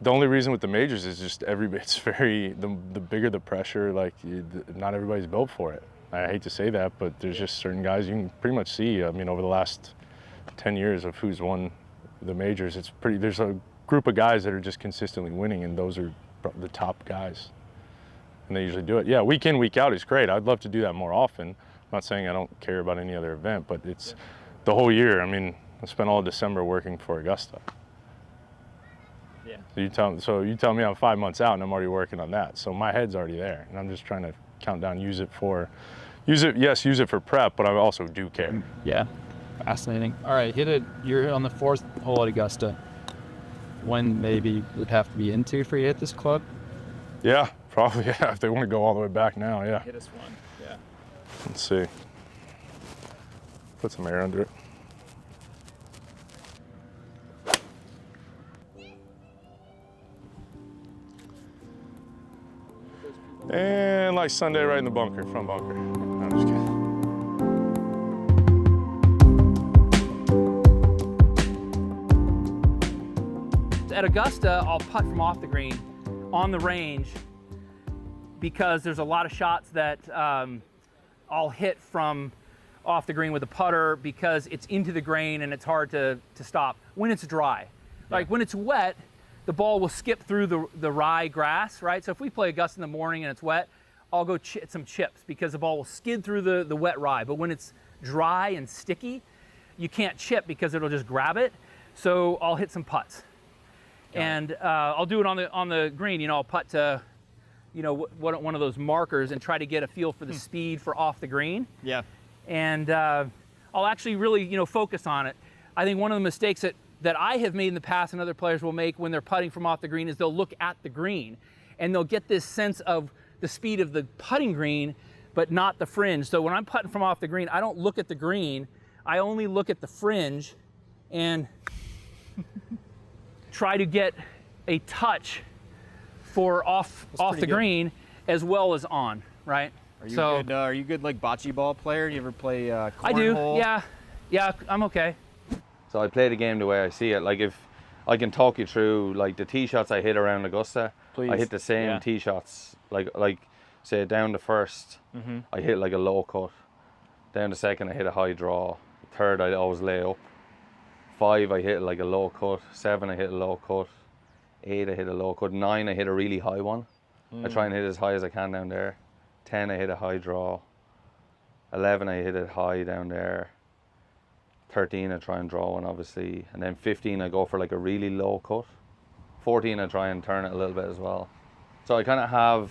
The only reason with the majors is just it's very, the bigger the pressure, like not everybody's built for it. I hate to say that, but there's just certain guys you can pretty much see. I mean, over the last 10 years of who's won the majors, there's a group of guys that are just consistently winning, and those are the top guys. And they usually do it. Yeah, week in, week out is great. I'd love to do that more often. I'm not saying I don't care about any other event, but it's the whole year. I mean, I spent all of December working for Augusta. Yeah. So you tell me I'm 5 months out and I'm already working on that. So my head's already there, and I'm just trying to count down, use it for prep, but I also do care. Yeah, fascinating. All right, hit it. You're on the 4th hole at Augusta. When maybe would have to be into for you to hit this club? Yeah, probably. Yeah, if they want to go all the way back now, yeah. Hit us one. Yeah. Let's see. Put some air under it. And like Sunday, right in the bunker, front bunker. No, I'm just kidding. At Augusta, I'll putt from off the green on the range because there's a lot of shots that I'll hit from off the green with a putter because it's into the grain and it's hard to stop when it's dry. Like when it's wet, the ball will skip through the rye grass, right? So if we play Augusta in the morning and it's wet, I'll go hit some chips because the ball will skid through the wet rye. But when it's dry and sticky, you can't chip because it'll just grab it. So I'll hit some putts. And I'll do it on the green. You know, I'll putt to, you know, one of those markers and try to get a feel for the speed for off the green. Yeah. And I'll actually really, you know, focus on it. I think one of the mistakes that I have made in the past and other players will make when they're putting from off the green is they'll look at the green and they'll get this sense of the speed of the putting green, but not the fringe. So when I'm putting from off the green, I don't look at the green. I only look at the fringe and try to get a touch for off the green as well as on, right? Are you good like bocce ball player? Do you ever play cornhole? I do, yeah, I'm okay. So I play the game the way I see it. Like if I can talk you through like the tee shots I hit around Augusta, Please. I hit the same tee shots. Like say down the first, I hit like a low cut. Down the second, I hit a high draw. Third, I always lay up. 5, I hit like a low cut. 7, I hit a low cut. 8, I hit a low cut. 9, I hit a really high one. I try and hit as high as I can down there. 10, I hit a high draw. 11, I hit it high down there. 13, I try and draw one, obviously. And then 15, I go for like a really low cut. 14, I try and turn it a little bit as well. So I kind of have...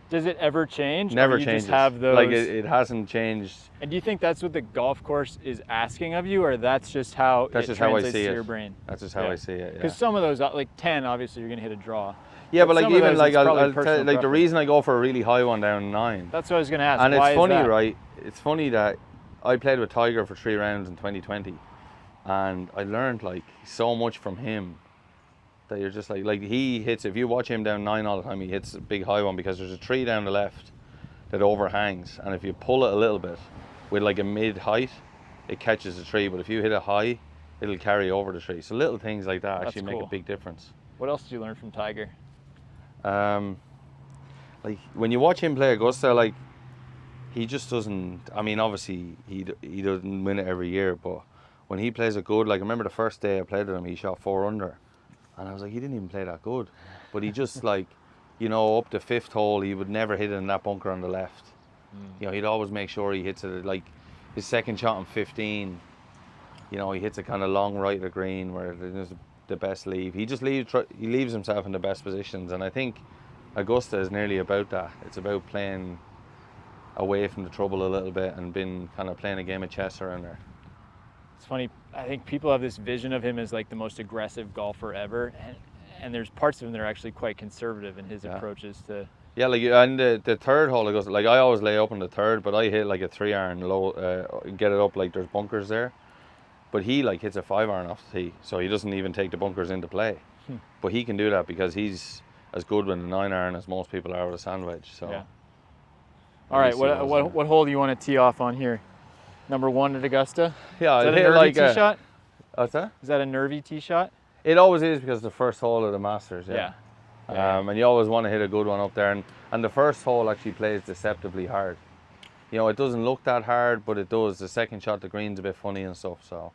Does it ever change? Never or you changes. Just have those... Like it hasn't changed. And do you think that's what the golf course is asking of you, or that's just how that's it just how I translates see to it. your brain? That's just how I see it, yeah. Because some of those, like 10, obviously you're going to hit a draw. Yeah, but like some of even those, like it's probably I'll tell personal you, like the preference. reason I go for a really high one down 9. That's what I was going to ask. And Why it's funny, is that? right? It's funny that I played with Tiger for 3 rounds in 2020, and I learned like so much from him that you're just like he hits. If you watch him down 9 all the time, he hits a big high one because there's a tree down the left that overhangs, and if you pull it a little bit with like a mid height, it catches the tree. But if you hit it high, it'll carry over the tree. So little things like that actually make a big difference. What else did you learn from Tiger? Like when you watch him play Augusta, like he just doesn't. I mean, obviously he doesn't win it every year, but when he plays it good, like I remember the first day I played with him, he shot 4 under, and I was like, he didn't even play that good, but he just like, you know, up the 5th hole, he would never hit it in that bunker on the left. You know, he'd always make sure he hits it. Like his second shot on 15, you know, he hits a kind of long right of the green where there's the best leave. He just leaves himself in the best positions, and I think Augusta is nearly about that. It's about playing away from the trouble a little bit and been kind of playing a game of chess around there. It's funny, I think people have this vision of him as like the most aggressive golfer ever, and there's parts of him that are actually quite conservative in his approaches to... Yeah, like and the 3rd hole, Augusta, like I always lay up on the 3rd, but I hit like a 3-iron low, get it up like there's bunkers there. But he like hits a 5-iron off the tee, so he doesn't even take the bunkers into play. But he can do that because he's as good with a 9-iron as most people are with a sand wedge. So. Yeah. All right, what hole do you want to tee off on here? Number 1 at Augusta? Yeah, is that I a hit nervy like tee shot? What's that? Is that a nervy tee shot? It always is because the first hole of the Masters. Yeah. And you always want to hit a good one up there, and the first hole actually plays deceptively hard. You know, it doesn't look that hard, but it does. The second shot, the green's a bit funny and stuff. So,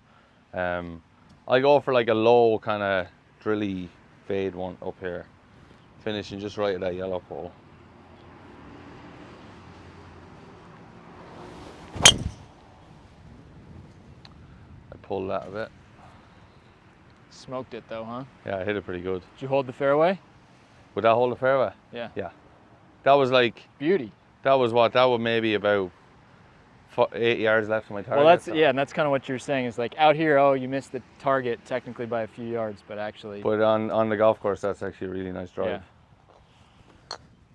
I go for like a low kind of drilly fade one up here, finishing just right at that yellow pole. I pulled that a bit. Smoked it though, huh? Yeah, I hit it pretty good. Did you hold the fairway? Would that hold the fairway? Yeah. Yeah. That was like, Beauty. that was what? That was maybe about 8 yards left of my target. Well, that's so. yeah, and that's kind of what you're saying is like out here, oh, you missed the target technically by a few yards, but actually. But on the golf course, that's actually a really nice drive.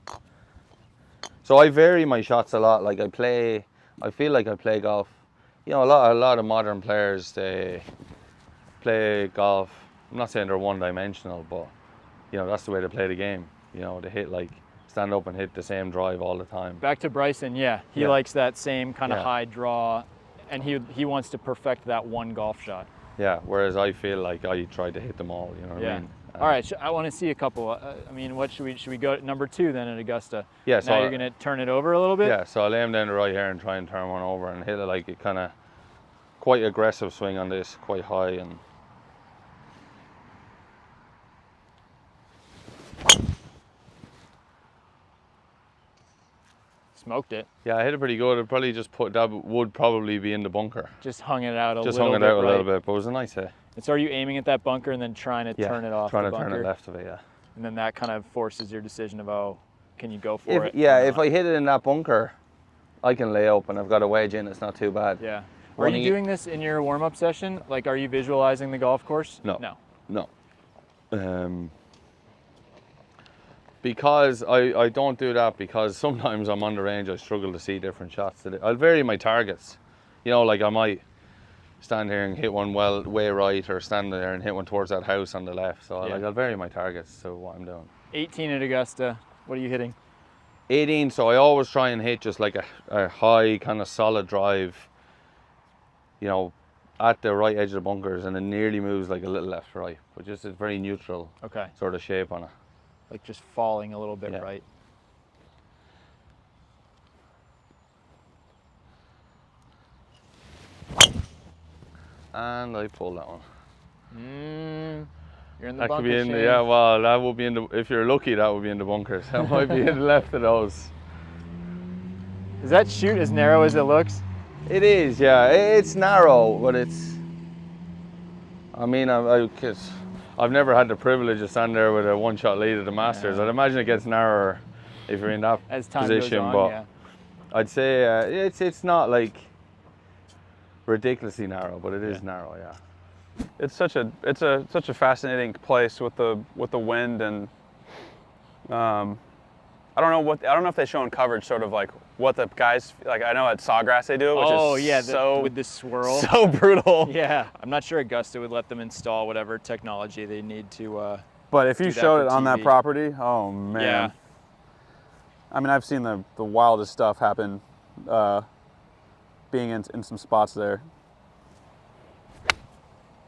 Yeah. So I vary my shots a lot. Like I feel like I play golf. You know, a lot of modern players, they play golf. I'm not saying they're one-dimensional, but you know, that's the way they play the game. You know, they stand up and hit the same drive all the time. Back to Bryson, yeah, he Yeah. likes that same kind of Yeah. high draw, and he wants to perfect that one golf shot. Yeah. Whereas I feel like I try to hit them all. You know what I mean? All right, I want to see a couple. I mean, what should we go number 2 then at Augusta? Yeah. Now So you're gonna turn it over a little bit. Yeah. So I'll aim down the right here and try and turn one over and hit it like a kind of quite aggressive swing on this, quite high and. Smoked it. Yeah, I hit it pretty good. It probably just would probably be in the bunker. Just hung it out a Just little hung bit. it out a right? little bit, but it was a nice hit. And so are you aiming at that bunker and then trying to turn it off trying the to bunker? turn it left of it, yeah. And then that kind of forces your decision of, oh, can you go for it? Yeah, or if not? I hit it in that bunker, I can lay up and I've got a wedge in, it's not too bad. Yeah. Are Running you it- doing this in your warm-up session? Like, are you visualizing the golf course? No. No. No. Because I don't do that because sometimes I'm on the range, I struggle to see different shots. I'll vary my targets. You know, like I might stand here and hit one way right or stand there and hit one towards that house on the left. So Yeah. I'll vary my targets to what I'm doing. 18 at Augusta. What are you hitting? 18, so I always try and hit just like a high kind of solid drive, you know, at the right edge of the bunkers, and it nearly moves like a little left to right, but just a very neutral Okay. sort of shape on it. Like just falling a little bit Yeah. right. And I pull that one. You're in the That bunker. could be in the, Shane. yeah, well, that would be in the, if you're lucky, that would be in the bunkers. That might be in the left of those. Is that shoot as narrow as it looks? It is, yeah. It's narrow, but it's, I mean, I've never had the privilege of standing there with a one-shot lead at the Masters. Yeah. I'd imagine it gets narrower if you're in that As time position, goes on, but yeah. I'd say it's not like ridiculously narrow, but it is narrow, yeah. It's such a fascinating place with the wind, and I don't know if they show in coverage sort of like what the guys like. I know at Sawgrass they do it, which is yeah, so with the swirl. so brutal. Yeah, I'm not sure Augusta would let them install whatever technology they need to. But if you do that showed for it on that TV. property, oh man. Yeah. I mean, I've seen the wildest stuff happen being in some spots there.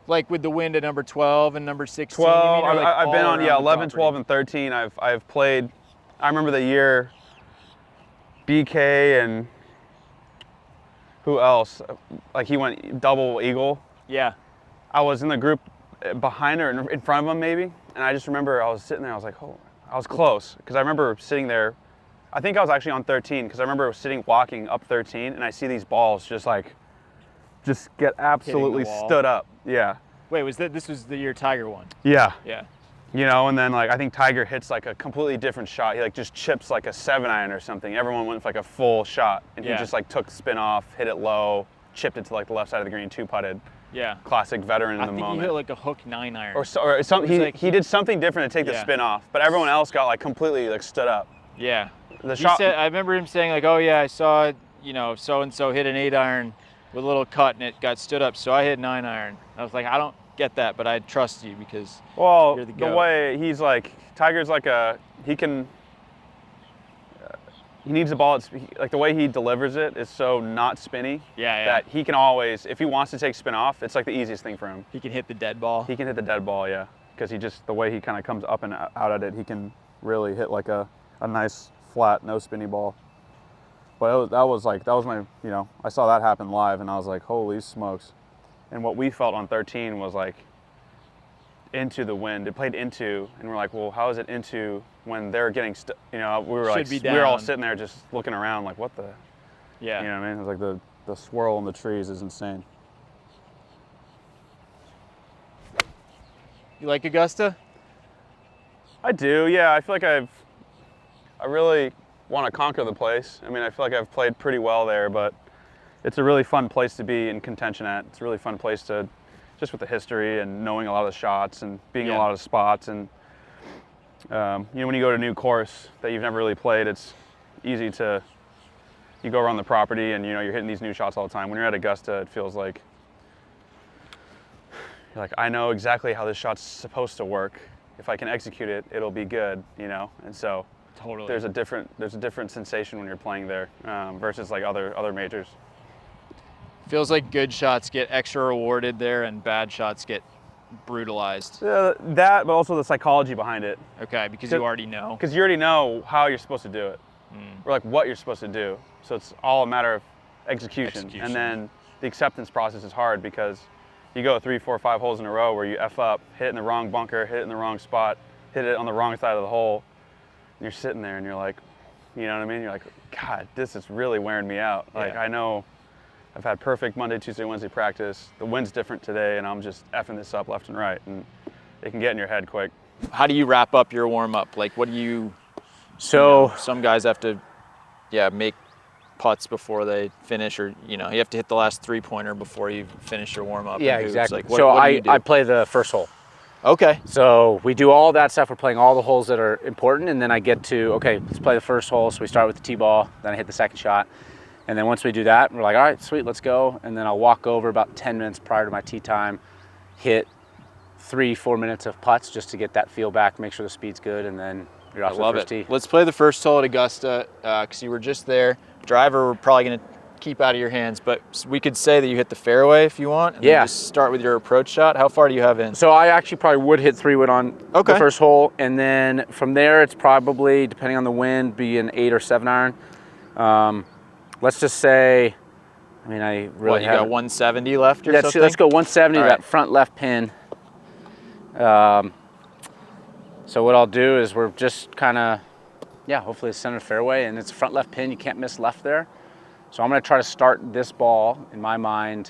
Like with the wind at number 12 and number 16. 12, you mean, or like I've been all on, around yeah, the 11, property? 12, and 13. I've played, I remember the year BK and who else? Like he went double eagle. Yeah. I was in the group behind her, in front of him maybe, and I just remember I was sitting there, I was like, oh, I was close, because I remember sitting there, I think I was actually on 13, because I remember walking up 13, and I see these balls just get absolutely wall. stood up. Yeah. Wait, this was the year Tiger won? Yeah. Yeah. You know, and then like I think Tiger hits like a completely different shot. He like just chips like a 7-iron or something. Everyone went for like a full shot, and he Yeah. just like took spin off, hit it low, chipped it to like the left side of the green, 2-putted. Yeah. Classic veteran in I the think moment. you hit like a hook 9-iron. or some, It was like- he did something different to take the Yeah. spin off, but everyone else got like completely like stood up. Yeah. The He shot. said, I remember him saying like, oh yeah, I saw, so and so hit an 8-iron with a little cut and it got stood up, so I hit 9-iron. I was like, I don't get that, but I trust you because Well, you're the the goat. way he's like, Tiger's like he needs the ball, like the way he delivers it is so not spinny Yeah, yeah. that he can always, if he wants to take spin off, it's like the easiest thing for him. he can hit the dead ball. He can hit the dead ball, yeah. because the way he kind of comes up and out at it, he can really hit like a nice flat, no spinny ball. But that was my, I saw that happen live, and I was like, holy smokes. And what we felt on 13 was like into the wind. It played into, and we're like, well, how is it into when they're getting, we were all sitting there just looking around like, what the, Yeah. you know what I mean? It's like the swirl in the trees is insane. You like Augusta? I do, yeah. I feel like I really want to conquer the place. I mean, I feel like I've played pretty well there, but it's a really fun place to be in contention at. It's a really fun place to, just with the history and knowing a lot of the shots and being in a lot of spots. And, when you go to a new course that you've never really played, it's easy you go around the property and, you're hitting these new shots all the time. When you're at Augusta, it feels like, you're like, I know exactly how this shot's supposed to work. If I can execute it, it'll be good, And so Totally. there's a different sensation when you're playing there versus like other majors. Feels like good shots get extra rewarded there and bad shots get brutalized. That, but also the psychology behind it. Okay, because you already know. Because you already know how you're supposed to do it, or like what you're supposed to do. So it's all a matter of execution. And then the acceptance process is hard because you go 3, 4, 5 holes in a row where you F up, hit in the wrong bunker, hit in the wrong spot, hit it on the wrong side of the hole, and you're sitting there and you're like, you know what I mean? You're like, God, this is really wearing me out. Like, I know I've had perfect Monday, Tuesday, Wednesday practice. The wind's different today, and I'm just effing this up left and right, and it can get in your head quick. How do you wrap up your warm-up? Like, what do you... So some guys have to, make putts before they finish, or, you have to hit the last three-pointer before you finish your warm-up. yeah, and hoops. exactly. Like, what So do you I do? play the first hole. Okay. So we do all that stuff. We're playing all the holes that are important, and then I get to, okay, let's play the first hole. So we start with the tee ball, then I hit the second shot. And then once we do that, we're like, all right, sweet, let's go. And then I'll walk over about 10 minutes prior to my tee time, hit 3-4 minutes of putts just to get that feel back, make sure the speed's good, and then you're off to the first tee. Let's play the first hole at Augusta, because you were just there. Driver, we're probably going to keep out of your hands, but we could say that you hit the fairway if you want, and then just start with your approach shot. How far do you have in? So I actually probably would hit 3-wood on the first hole, and then from there it's probably, depending on the wind, be an 8 or 7 iron. Let's just say, I mean, I really you got 170 left or something? Let's go 170 to that front left pin. So what I'll do is we're just kind of, hopefully it's center fairway, and it's a front left pin. You can't miss left there. So I'm going to try to start this ball, in my mind,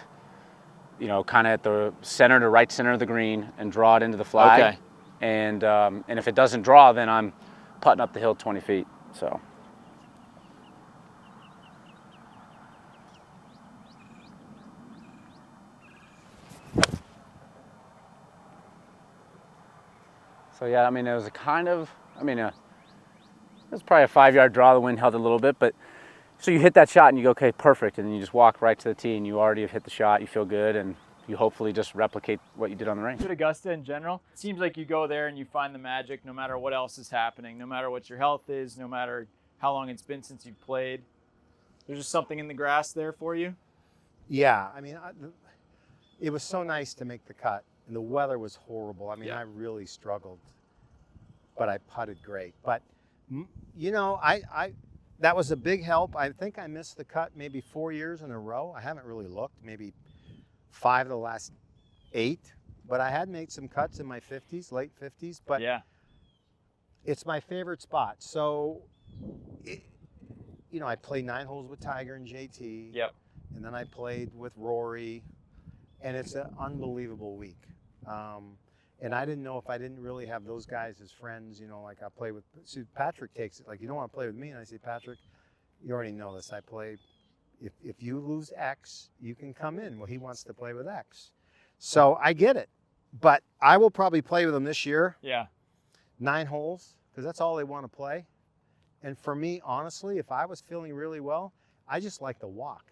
kind of at the center to right center of the green and draw it into the flag. Okay. And if it doesn't draw, then I'm putting up the hill 20 feet. So. So yeah, I mean, it was it was probably a 5-yard draw. The wind held a little bit, but so you hit that shot and you go, okay, perfect. And then you just walk right to the tee and you already have hit the shot. You feel good, and you hopefully just replicate what you did on the range. At Augusta in general, it seems like you go there and you find the magic no matter what else is happening, no matter what your health is, no matter how long it's been since you've played. There's just something in the grass there for you. Yeah, I mean, it was so nice to make the cut, and the weather was horrible. I mean, I really struggled, but I putted great. But that was a big help. I think I missed the cut maybe 4 years in a row. I haven't really looked, maybe 5 of the last 8. But I had made some cuts in my 50s, late 50s. But it's my favorite spot. So, I played 9 holes with Tiger and JT. Yep. And then I played with Rory. And it's an unbelievable week. And I didn't know if I didn't really have those guys as friends, like I play with, see, Patrick takes it, like, you don't want to play with me. And I say, Patrick, you already know this. I play, if you lose X, you can come in. Well, he wants to play with X. So I get it. But I will probably play with him this year. Yeah. 9 holes, because that's all they want to play. And for me, honestly, if I was feeling really well, I just like to walk.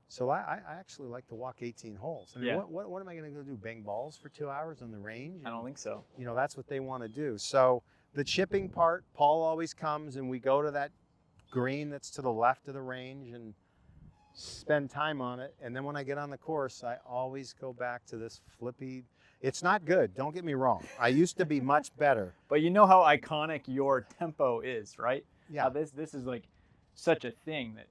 So I actually like to walk 18 holes. I mean, what am I going to go do? Bang balls for 2 hours on the range? I don't think so. That's what they want to do. So the chipping part, Paul always comes and we go to that green that's to the left of the range and spend time on it. And then when I get on the course, I always go back to this flippy. It's not good. Don't get me wrong. I used to be much better. But you know how iconic your tempo is, right? Yeah. How this is like such a thing that.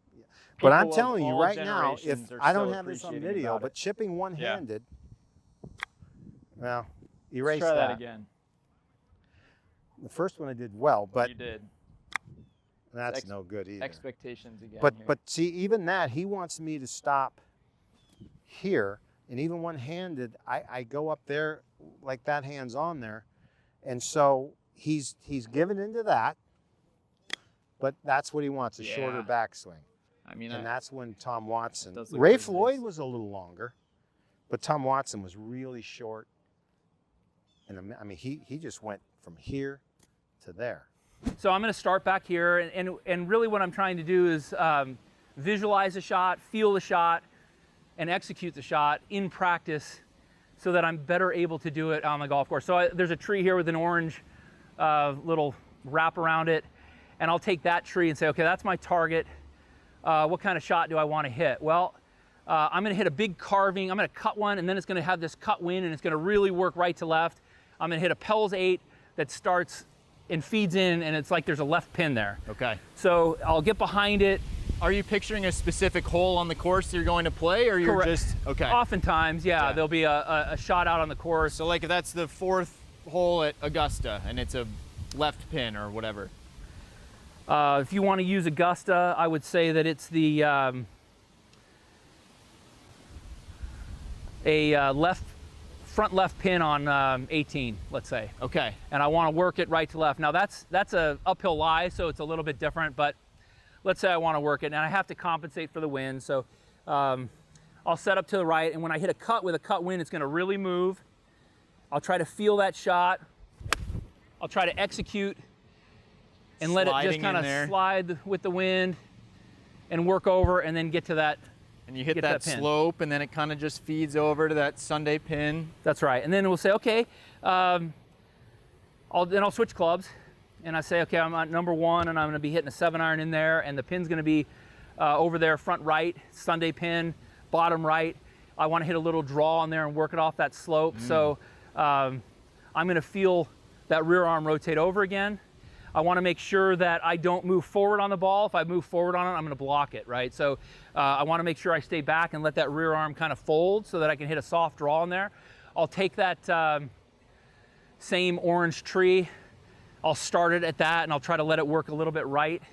But I'm people of telling you all right now, if generations are I don't so have this on appreciating video, about but it. chipping one-handed, well, erase Let's try that that. again. The first one I did well, but You did. that's no good either. Expectations again. But here. but see, even that, he wants me to stop here, and even one-handed, I go up there like that, hands on there, and so he's given into that, but that's what he wants, a shorter backswing. I mean, And that's when Tom Watson, does look Ray pretty Floyd nice. was a little longer, but Tom Watson was really short. And I mean, he just went from here to there. So I'm going to start back here, and really what I'm trying to do is visualize the shot, feel the shot, and execute the shot in practice so that I'm better able to do it on the golf course. So there's a tree here with an orange little wrap around it, and I'll take that tree and say, okay, that's my target. What kind of shot do I want to hit? Well, I'm going to hit a big carving. I'm going to cut one, and then it's going to have this cut wind, and it's going to really work right to left. I'm going to hit a Pell's 8 that starts and feeds in, and it's like there's a left pin there. Okay. So I'll get behind it. Are you picturing a specific hole on the course you're going to play, or you're Correct. just okay? Oftentimes, yeah, there'll be a shot out on the course. So like if that's the 4th hole at Augusta and it's a left pin or whatever. If you want to use Augusta, I would say that it's the front left pin on 18, let's say. Okay. And I want to work it right to left. Now that's a uphill lie, so it's a little bit different, but let's say I want to work it, and I have to compensate for the wind. So I'll set up to the right, and when I hit a cut with a cut wind, it's going to really move. I'll try to feel that shot. I'll try to execute and let it just kind of slide with the wind and work over, and then get to that. And you hit Get that that pin. slope, and then it kind of just feeds over to that Sunday pin. That's right. And then we'll say, okay, I'll switch clubs, and I say, okay, I'm at number 1, and I'm going to be hitting a 7-iron in there, and the pin's going to be over there, front right, Sunday pin, bottom right. I want to hit a little draw on there and work it off that slope. So I'm going to feel that rear arm rotate over again. I want to make sure that I don't move forward on the ball. If I move forward on it, I'm going to block it, right? So I want to make sure I stay back and let that rear arm kind of fold so that I can hit a soft draw in there. I'll take that same orange tree. I'll start it at that, and I'll try to let it work a little bit right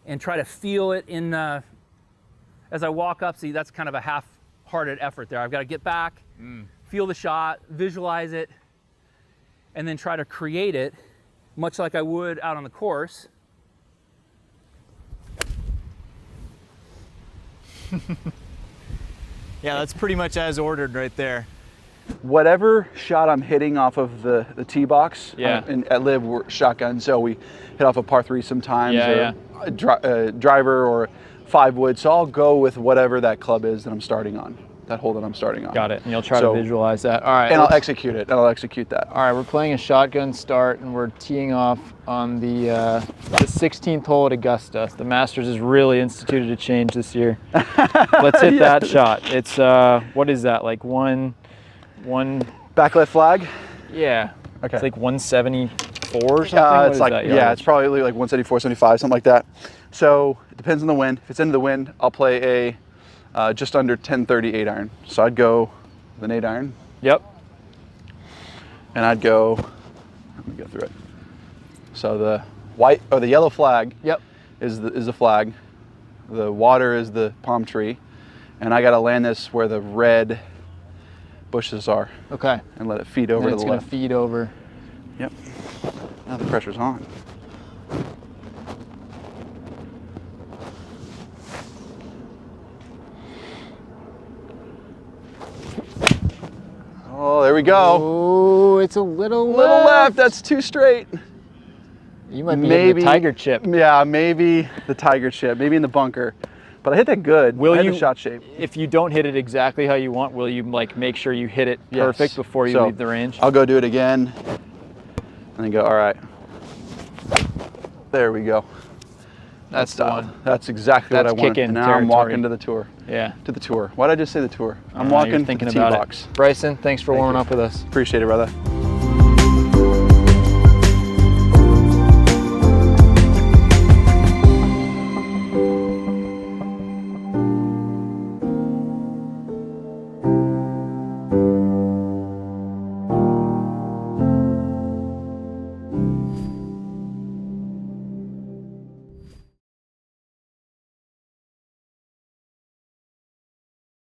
and try to feel it in as I walk up. See, that's kind of a half-hearted effort there. I've got to get back, feel the shot, visualize it, and then try to create it much like I would out on the course. Yeah, that's pretty much as ordered right there. Whatever shot I'm hitting off of the tee box, Yeah. and at Liv we're shotgun, so we hit off a par 3 sometimes, Yeah, or a driver or 5-wood. So I'll go with whatever that club is that I'm starting on, that hole that I'm starting on. Got it. And you'll try So- to visualize that. All right. And I'll execute it. And I'll execute that. All right, we're playing a shotgun start, and we're teeing off on the 16th hole at Augusta. The Masters has really instituted a change this year. Let's hit that shot. It's what is that, like one? Back left flag. Yeah. Okay. It's like 174 or something. What It's is like that yeah, yardage? it's probably like 174, 75, something like that. So it depends on the wind. If it's into the wind, I'll play a just under 1030 8-iron. So I'd go with an 8-iron. Yep. And I'd go, let me go through it. So the white or the yellow flag Yep. is the flag. The water is the palm tree. And I gotta land this where the red bushes are Okay. and let it feed And over then to it's the gonna left. feed over. Yep. Now the pressure's on. Oh, there we go. Oh, it's a little Little left, that's too straight. You might be hitting the tiger chip. Yeah, maybe the tiger chip, maybe in the bunker. But I hit that good. Will I had you- the shot shape. If you don't hit it exactly how you want, will you like make sure you hit it Yes. perfect before you So, leave the range? I'll go do it again and then go, all right. There we go. That's the one. That's exactly That's what I want. kick-in Now I'm territory. walking to the tour. Yeah. To the tour. Why did I just say the tour? I'm You're walking thinking to the tee about box. it. Bryson, thanks for warming up with us. Appreciate it, brother.